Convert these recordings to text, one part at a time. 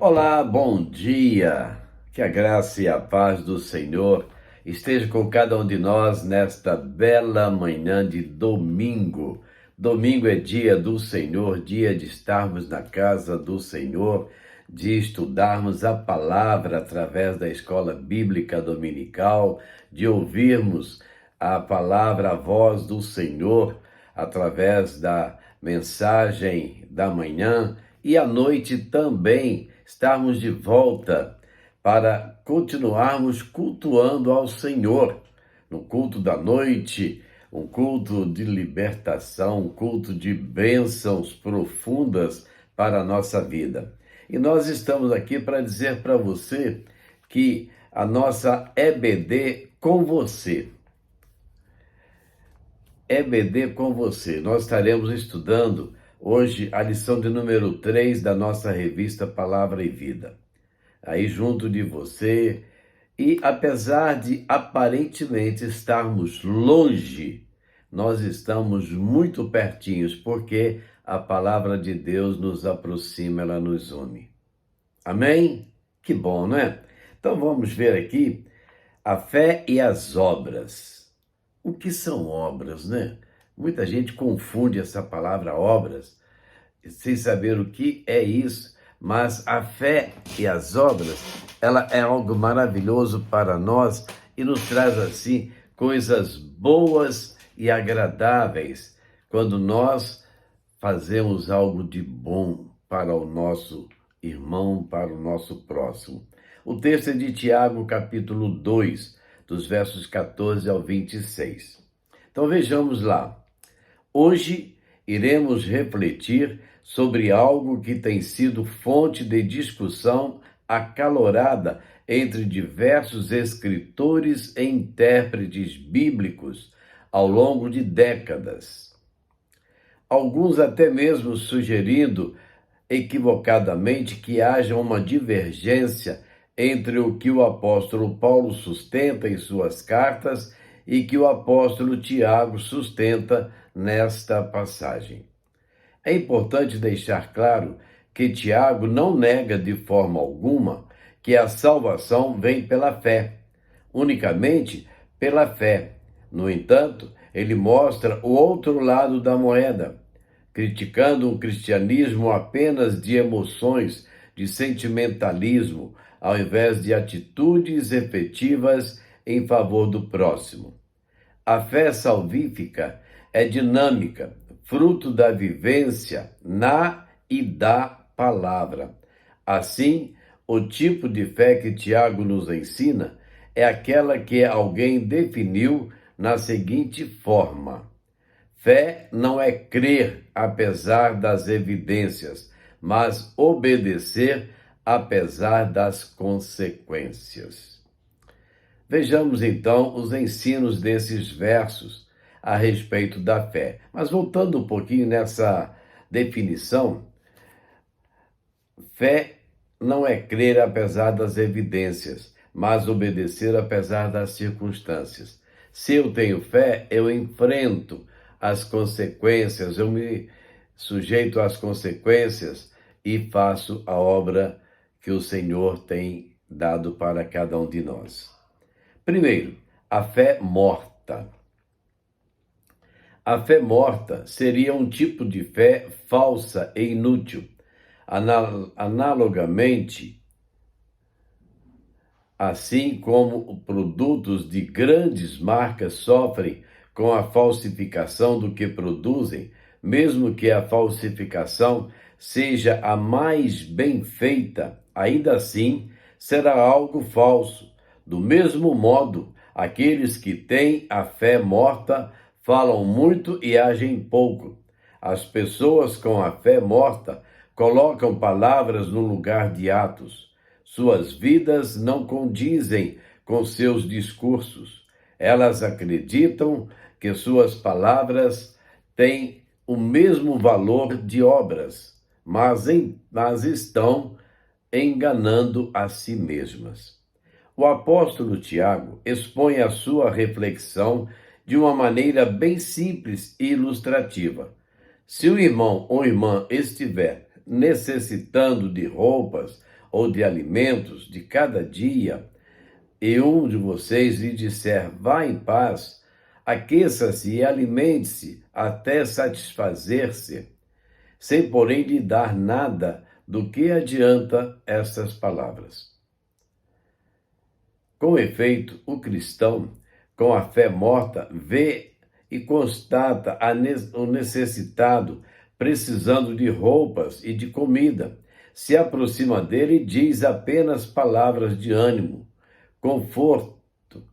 Olá, bom dia. Que a graça e a paz do Senhor esteja com cada um de nós nesta bela manhã de domingo. Domingo é dia do Senhor, dia de estarmos na casa do Senhor, de estudarmos a palavra através da escola bíblica dominical, de ouvirmos a palavra, a voz do Senhor através da mensagem da manhã e à noite também estarmos de volta para continuarmos cultuando ao Senhor no culto da noite, um culto de libertação, um culto de bênçãos profundas para a nossa vida. E nós estamos aqui para dizer para você que a nossa EBD com você. EBD com você. Nós estaremos estudando hoje a lição de número 3 da nossa revista Palavra e Vida. Aí junto de você, e apesar de aparentemente estarmos longe, nós estamos muito pertinhos, porque a palavra de Deus nos aproxima, ela nos une. Amém? Que bom, não é? Então vamos ver aqui a fé e as obras. O que são obras, né? Muita gente confunde essa palavra obras, sem saber o que é isso, mas a fé e as obras, ela é algo maravilhoso para nós e nos traz, assim, coisas boas e agradáveis quando nós fazemos algo de bom para o nosso irmão, para o nosso próximo. O texto é de Tiago, capítulo 2, dos versos 14 ao 26. Então vejamos lá. Hoje iremos refletir sobre algo que tem sido fonte de discussão acalorada entre diversos escritores e intérpretes bíblicos ao longo de décadas. Alguns até mesmo sugerindo equivocadamente que haja uma divergência entre o que o apóstolo Paulo sustenta em suas cartas e que o apóstolo Tiago sustenta nesta passagem. É importante deixar claro que Tiago não nega de forma alguma que a salvação vem pela fé, unicamente pela fé. No entanto, ele mostra o outro lado da moeda, criticando um cristianismo apenas de emoções, de sentimentalismo, ao invés de atitudes efetivas em favor do próximo. A fé salvífica é dinâmica, fruto da vivência na e da palavra. Assim, o tipo de fé que Tiago nos ensina é aquela que alguém definiu na seguinte forma: fé não é crer apesar das evidências, mas obedecer apesar das consequências. Vejamos então os ensinos desses versos a respeito da fé. Mas voltando um pouquinho nessa definição, fé não é crer apesar das evidências, mas obedecer apesar das circunstâncias. Se eu tenho fé, eu enfrento as consequências, eu me sujeito às consequências e faço a obra que o Senhor tem dado para cada um de nós. Primeiro, a fé morta. A fé morta seria um tipo de fé falsa e inútil. Analogamente, assim como produtos de grandes marcas sofrem com a falsificação do que produzem, mesmo que a falsificação seja a mais bem feita, ainda assim será algo falso. Do mesmo modo, aqueles que têm a fé morta falam muito e agem pouco. As pessoas com a fé morta colocam palavras no lugar de atos. Suas vidas não condizem com seus discursos. Elas acreditam que suas palavras têm o mesmo valor de obras, mas estão enganando a si mesmas. O apóstolo Tiago expõe a sua reflexão de uma maneira bem simples e ilustrativa. Se o irmão ou irmã estiver necessitando de roupas ou de alimentos de cada dia, e um de vocês lhe disser, vá em paz, aqueça-se e alimente-se até satisfazer-se, sem porém lhe dar nada, do que adianta estas palavras? Com efeito, o cristão, com a fé morta, vê e constata o necessitado precisando de roupas e de comida. Se aproxima dele e diz apenas palavras de ânimo, conforto,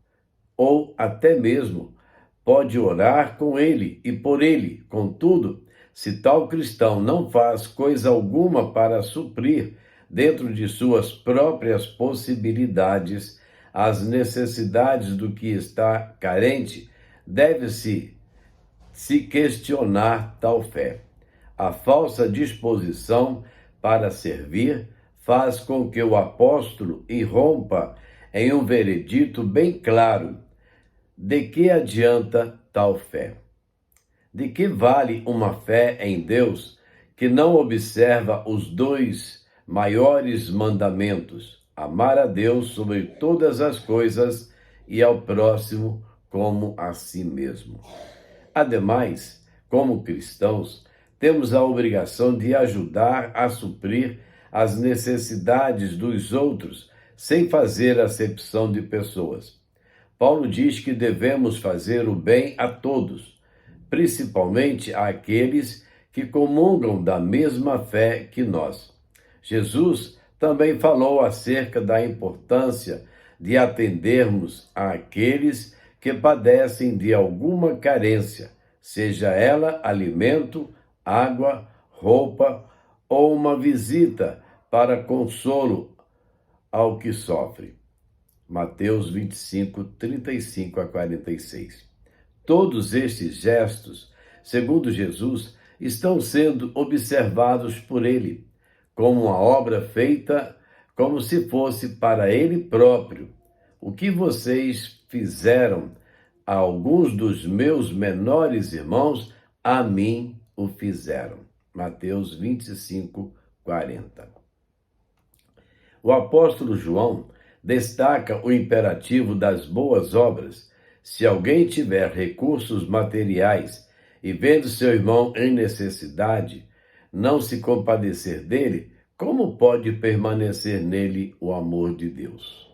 ou até mesmo pode orar com ele e por ele. Contudo, se tal cristão não faz coisa alguma para suprir, dentro de suas próprias possibilidades, as necessidades do que está carente, deve-se questionar tal fé. A falsa disposição para servir faz com que o apóstolo irrompa em um veredito bem claro. De que adianta tal fé? De que vale uma fé em Deus que não observa os dois maiores mandamentos: amar a Deus sobre todas as coisas e ao próximo como a si mesmo? Ademais, como cristãos, temos a obrigação de ajudar a suprir as necessidades dos outros, sem fazer acepção de pessoas. Paulo diz que devemos fazer o bem a todos, principalmente àqueles que comungam da mesma fé que nós. Jesus também falou acerca da importância de atendermos àqueles que padecem de alguma carência, seja ela alimento, água, roupa ou uma visita para consolo ao que sofre. Mateus 25, 35 a 46. Todos estes gestos, segundo Jesus, estão sendo observados por ele, como uma obra feita como se fosse para ele próprio. O que vocês fizeram a alguns dos meus menores irmãos, a mim o fizeram. Mateus 25, 40. O apóstolo João destaca o imperativo das boas obras. Se alguém tiver recursos materiais e vendo seu irmão em necessidade, não se compadecer dele, como pode permanecer nele o amor de Deus?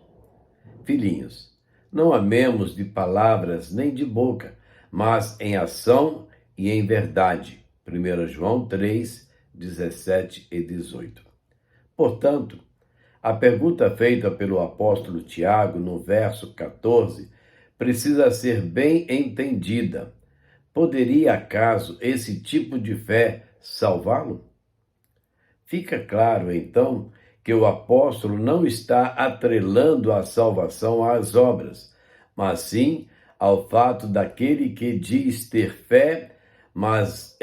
Filhinhos, não amemos de palavras nem de boca, mas em ação e em verdade. 1 João 3, 17 e 18. Portanto, a pergunta feita pelo apóstolo Tiago no verso 14 precisa ser bem entendida. Poderia, acaso, esse tipo de fé salvá-lo? Fica claro, então, que o apóstolo não está atrelando a salvação às obras, mas sim ao fato daquele que diz ter fé, mas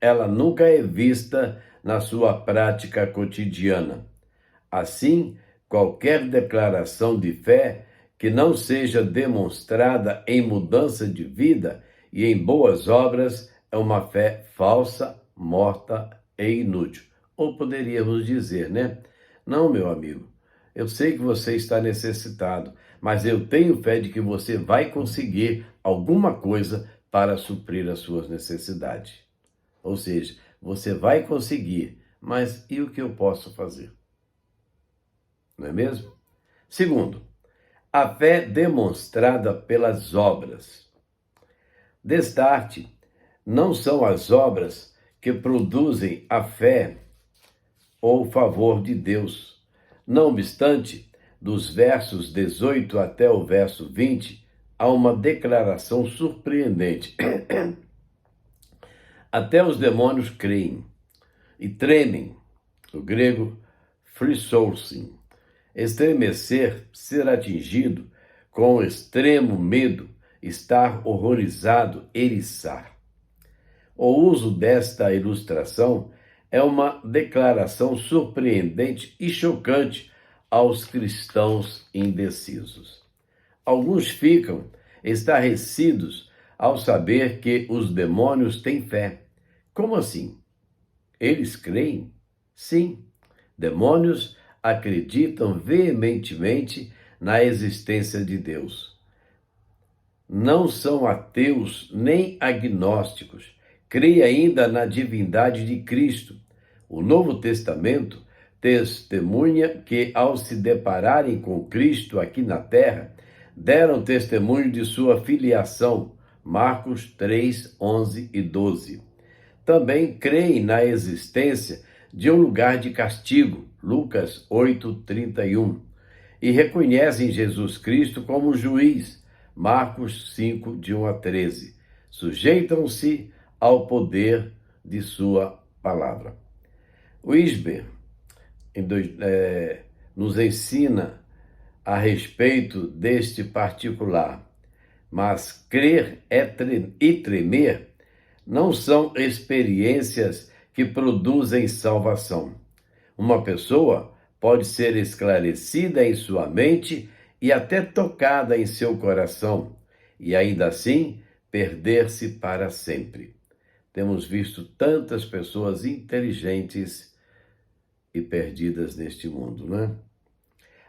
ela nunca é vista na sua prática cotidiana. Assim, qualquer declaração de fé que não seja demonstrada em mudança de vida e em boas obras é uma fé falsa, morta e inútil. Ou poderíamos dizer, né? Não, meu amigo, eu sei que você está necessitado, mas eu tenho fé de que você vai conseguir alguma coisa para suprir as suas necessidades. Ou seja, você vai conseguir, mas e o que eu posso fazer? Não é mesmo? Segundo, a fé demonstrada pelas obras. Destarte, não são as obras que produzem a fé ou o favor de Deus. Não obstante, dos versos 18 até o verso 20, há uma declaração surpreendente. Até os demônios creem e tremem. O grego frisousin. Estremecer, ser atingido com extremo medo, estar horrorizado, eriçar. O uso desta ilustração é uma declaração surpreendente e chocante aos cristãos indecisos. Alguns ficam estarrecidos ao saber que os demônios têm fé. Como assim? Eles creem? Sim, Demônios acreditam veementemente na existência de Deus. Não são ateus nem agnósticos. Creem ainda na divindade de Cristo. O Novo Testamento testemunha que, ao se depararem com Cristo aqui na terra, deram testemunho de sua filiação. Marcos 3, 11 e 12. Também creem na existência de um lugar de castigo. Lucas 8, 31. E reconhecem Jesus Cristo como juiz. Marcos 5, de 1 a 13. Sujeitam-se ao poder de sua palavra. O Isber nos ensina a respeito deste particular, mas crer e tremer não são experiências que produzem salvação. Uma pessoa pode ser esclarecida em sua mente e até tocada em seu coração, e ainda assim perder-se para sempre. Temos visto tantas pessoas inteligentes e perdidas neste mundo, né?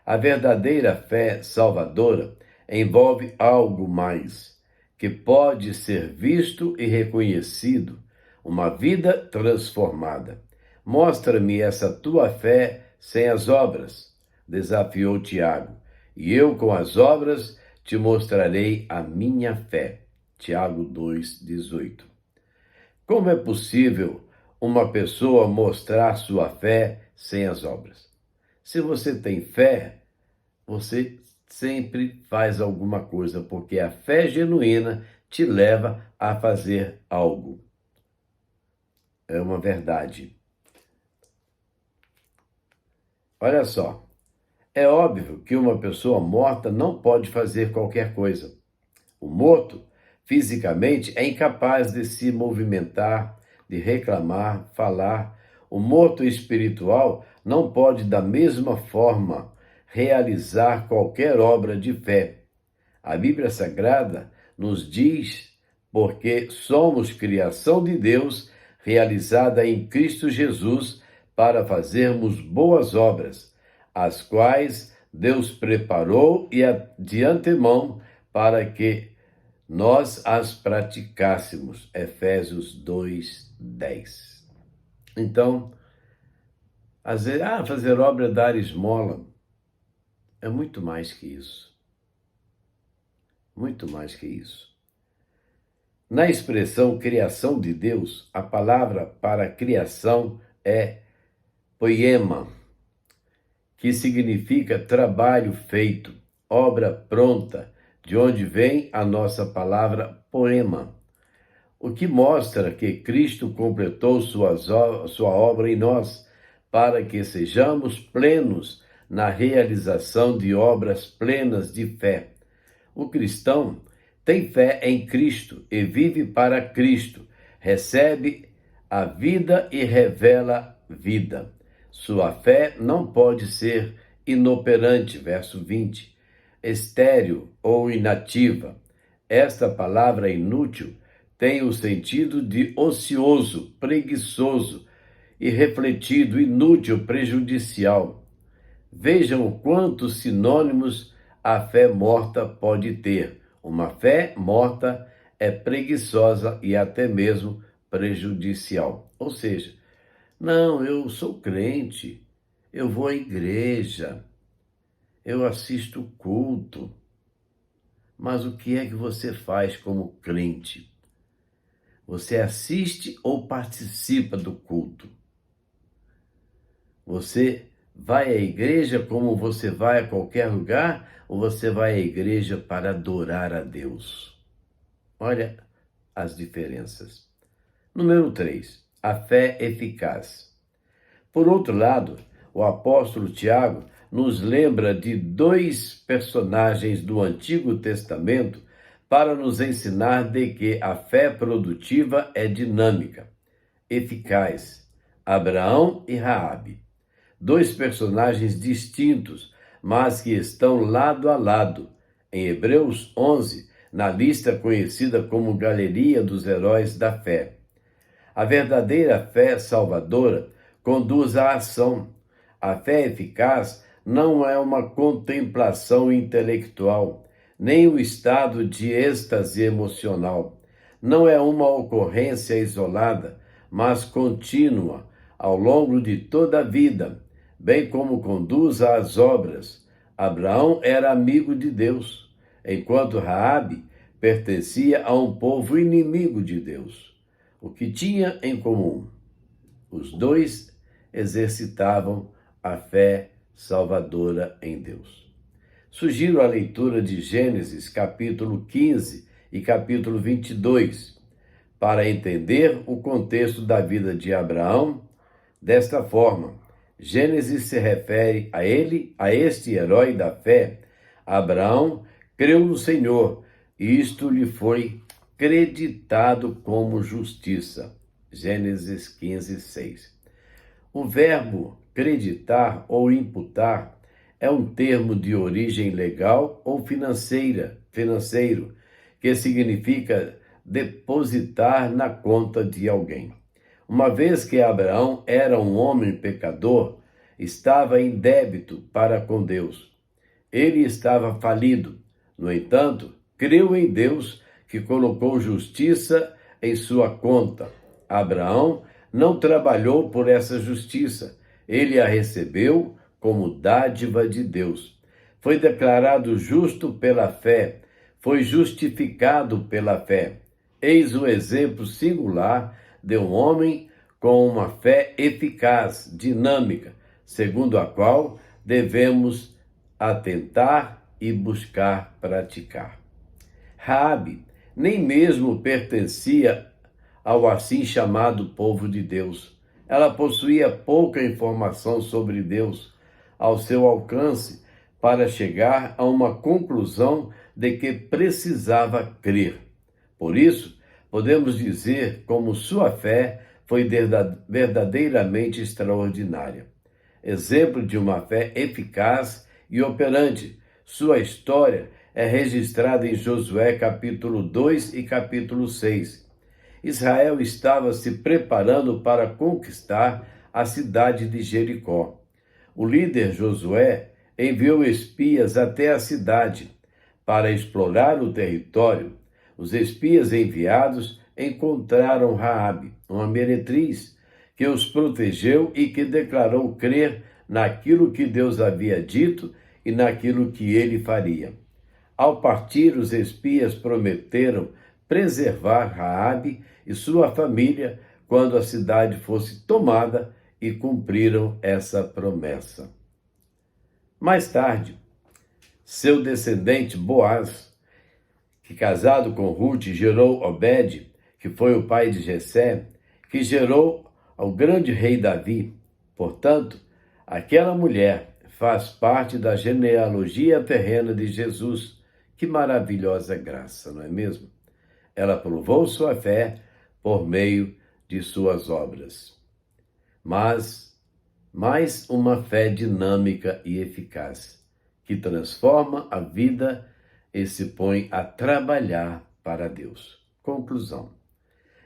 A verdadeira fé salvadora envolve algo mais, que pode ser visto e reconhecido, uma vida transformada. Mostra-me essa tua fé sem as obras, desafiou Tiago. E eu, com as obras, te mostrarei a minha fé. Tiago 2,18. Como é possível uma pessoa mostrar sua fé sem as obras? Se você tem fé, você sempre faz alguma coisa, porque a fé genuína te leva a fazer algo. É uma verdade. Olha só. É óbvio que uma pessoa morta não pode fazer qualquer coisa. O morto, fisicamente, é incapaz de se movimentar, de reclamar, falar. O morto espiritual não pode, da mesma forma, realizar qualquer obra de fé. A Bíblia Sagrada nos diz porque somos criação de Deus, realizada em Cristo Jesus, para fazermos boas obras, as quais Deus preparou de antemão para que nós as praticássemos. Efésios 2, 10. Então, fazer obra é dar esmola. É muito mais que isso. Muito mais que isso. Na expressão criação de Deus, a palavra para criação é poema, que significa trabalho feito, obra pronta, de onde vem a nossa palavra poema, o que mostra que Cristo completou sua obra em nós, para que sejamos plenos na realização de obras plenas de fé. O cristão tem fé em Cristo e vive para Cristo, recebe a vida e revela vida. Sua fé não pode ser inoperante, verso 20, estéril ou inativa. Esta palavra inútil tem o sentido de ocioso, preguiçoso, irrefletido, inútil, prejudicial. Vejam quantos sinônimos a fé morta pode ter. Uma fé morta é preguiçosa e até mesmo prejudicial. Ou seja, não, eu sou crente, eu vou à igreja, eu assisto culto. Mas o que é que você faz como crente? Você assiste ou participa do culto? Você vai à igreja como você vai a qualquer lugar, ou você vai à igreja para adorar a Deus? Olha as diferenças. Número 3, a fé eficaz. Por outro lado, o apóstolo Tiago nos lembra de dois personagens do Antigo Testamento para nos ensinar de que a fé produtiva é dinâmica, eficaz. Abraão e Raabe. Dois personagens distintos, mas que estão lado a lado. Em Hebreus 11, na lista conhecida como Galeria dos Heróis da Fé. A verdadeira fé salvadora conduz à ação. A fé eficaz não é uma contemplação intelectual, nem o estado de êxtase emocional. Não é uma ocorrência isolada, mas contínua, ao longo de toda a vida, bem como conduz às obras. Abraão era amigo de Deus, enquanto Raabe pertencia a um povo inimigo de Deus. O que tinha em comum? Os dois exercitavam a fé salvadora em Deus. Sugiro a leitura de Gênesis capítulo 15 e capítulo 22, para entender o contexto da vida de Abraão. Desta forma, Gênesis se refere a ele, a este herói da fé. Abraão creu no Senhor, e isto lhe foi creditado como justiça. Gênesis 15, 6. O verbo creditar ou imputar é um termo de origem legal ou financeiro, que significa depositar na conta de alguém. Uma vez que Abraão era um homem pecador, estava em débito para com Deus. Ele estava falido. No entanto, creu em Deus, que colocou justiça em sua conta. Abraão não trabalhou por essa justiça. Ele a recebeu como dádiva de Deus. Foi declarado justo pela fé. Foi justificado pela fé. Eis o exemplo singular de um homem com uma fé eficaz, dinâmica, segundo a qual devemos atentar e buscar praticar. Raabe nem mesmo pertencia ao assim chamado povo de Deus. Ela possuía pouca informação sobre Deus ao seu alcance para chegar a uma conclusão de que precisava crer. Por isso, podemos dizer como sua fé foi verdadeiramente extraordinária. Exemplo de uma fé eficaz e operante. Sua história é registrada em Josué capítulo 2 e capítulo 6. Israel estava se preparando para conquistar a cidade de Jericó. O líder Josué enviou espias até a cidade para explorar o território. Os espias enviados encontraram Raabe, uma meretriz, que os protegeu e que declarou crer naquilo que Deus havia dito e naquilo que ele faria. Ao partir, os espias prometeram preservar Raabe e sua família quando a cidade fosse tomada, e cumpriram essa promessa. Mais tarde, seu descendente Boaz, que casado com Ruth gerou Obed, que foi o pai de Jessé, que gerou ao grande rei Davi. Portanto, aquela mulher faz parte da genealogia terrena de Jesus. Que maravilhosa graça, não é mesmo? Ela provou sua fé por meio de suas obras. Mas mais uma fé dinâmica e eficaz, que transforma a vida e se põe a trabalhar para Deus. Conclusão.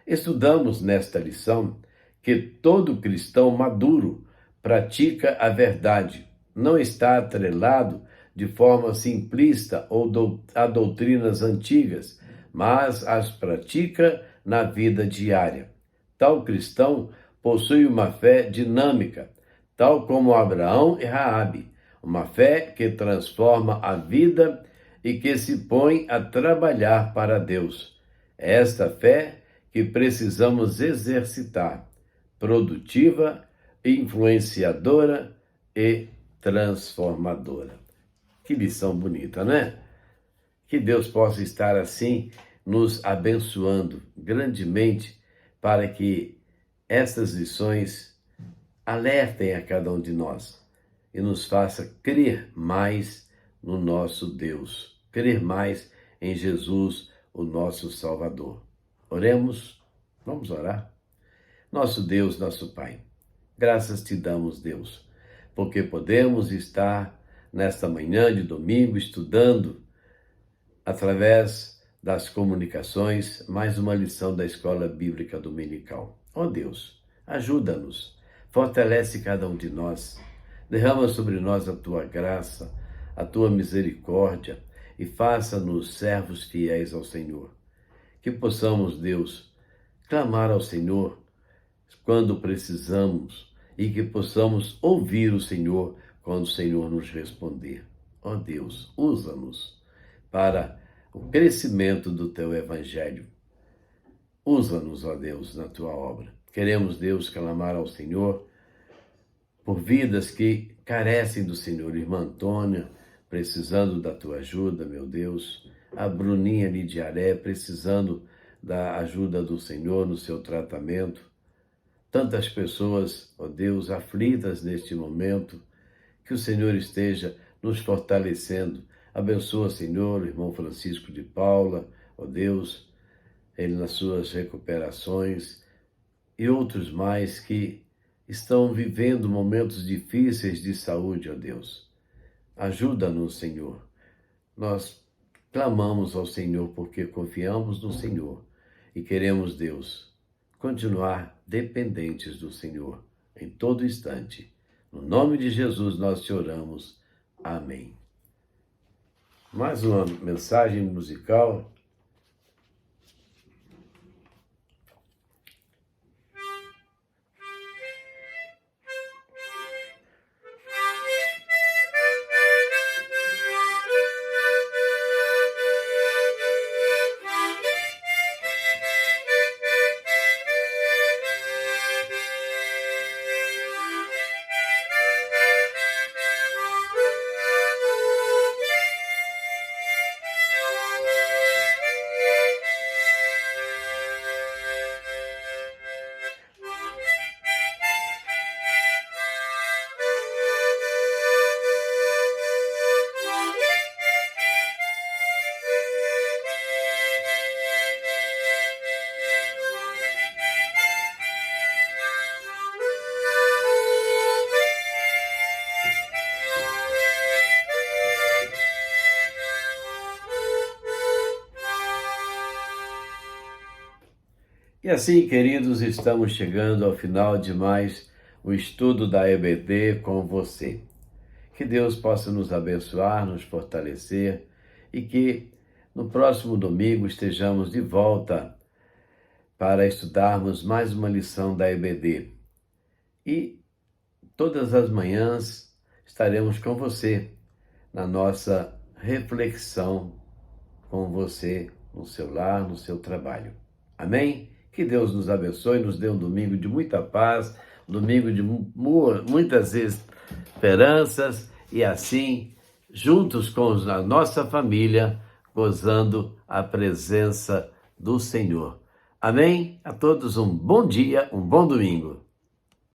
Estudamos nesta lição que todo cristão maduro pratica a verdade, não está atrelado de forma simplista ou a doutrinas antigas, mas as pratica na vida diária. Tal cristão possui uma fé dinâmica, tal como Abraão e Raabe, uma fé que transforma a vida e que se põe a trabalhar para Deus. É esta fé que precisamos exercitar, produtiva, influenciadora e transformadora. Que lição bonita, né? Que Deus possa estar assim nos abençoando grandemente para que estas lições alertem a cada um de nós e nos faça crer mais no nosso Deus, crer mais em Jesus, o nosso Salvador. Oremos, vamos orar. Nosso Deus, nosso Pai, graças te damos, Deus, porque podemos estar nesta manhã de domingo estudando através das comunicações mais uma lição da Escola Bíblica Dominical. Ó Deus, ajuda-nos, fortalece cada um de nós, Derrama sobre nós a tua graça, a tua misericórdia e faça-nos servos fiéis ao Senhor. Que possamos, Deus, clamar ao Senhor quando precisamos e que possamos ouvir o Senhor quando o Senhor nos responder. Ó Deus, usa-nos para o crescimento do teu evangelho. Usa-nos, ó Deus, na tua obra. Queremos, Deus, clamar ao Senhor por vidas que carecem do Senhor. Irmã Antônia, precisando da tua ajuda, meu Deus. A Bruninha Lidiaré, precisando da ajuda do Senhor no seu tratamento. Tantas pessoas, ó Deus, aflitas neste momento, que o Senhor esteja nos fortalecendo. Abençoa, Senhor, o irmão Francisco de Paula, ó Deus, ele nas suas recuperações, e outros mais que estão vivendo momentos difíceis de saúde, ó Deus. Ajuda-nos, Senhor. Nós clamamos ao Senhor porque confiamos no Senhor e queremos, Deus, continuar dependentes do Senhor em todo instante. No nome de Jesus nós te oramos. Amém. Mais uma mensagem musical. E assim, queridos, estamos chegando ao final de mais um estudo da EBD com você. Que Deus possa nos abençoar, nos fortalecer e que no próximo domingo estejamos de volta para estudarmos mais uma lição da EBD. E todas as manhãs estaremos com você na nossa reflexão com você no seu lar, no seu trabalho. Amém? Que Deus nos abençoe, nos dê um domingo de muita paz, um domingo de muitas esperanças e assim, juntos com a nossa família, gozando a presença do Senhor. Amém? A todos um bom dia, um bom domingo.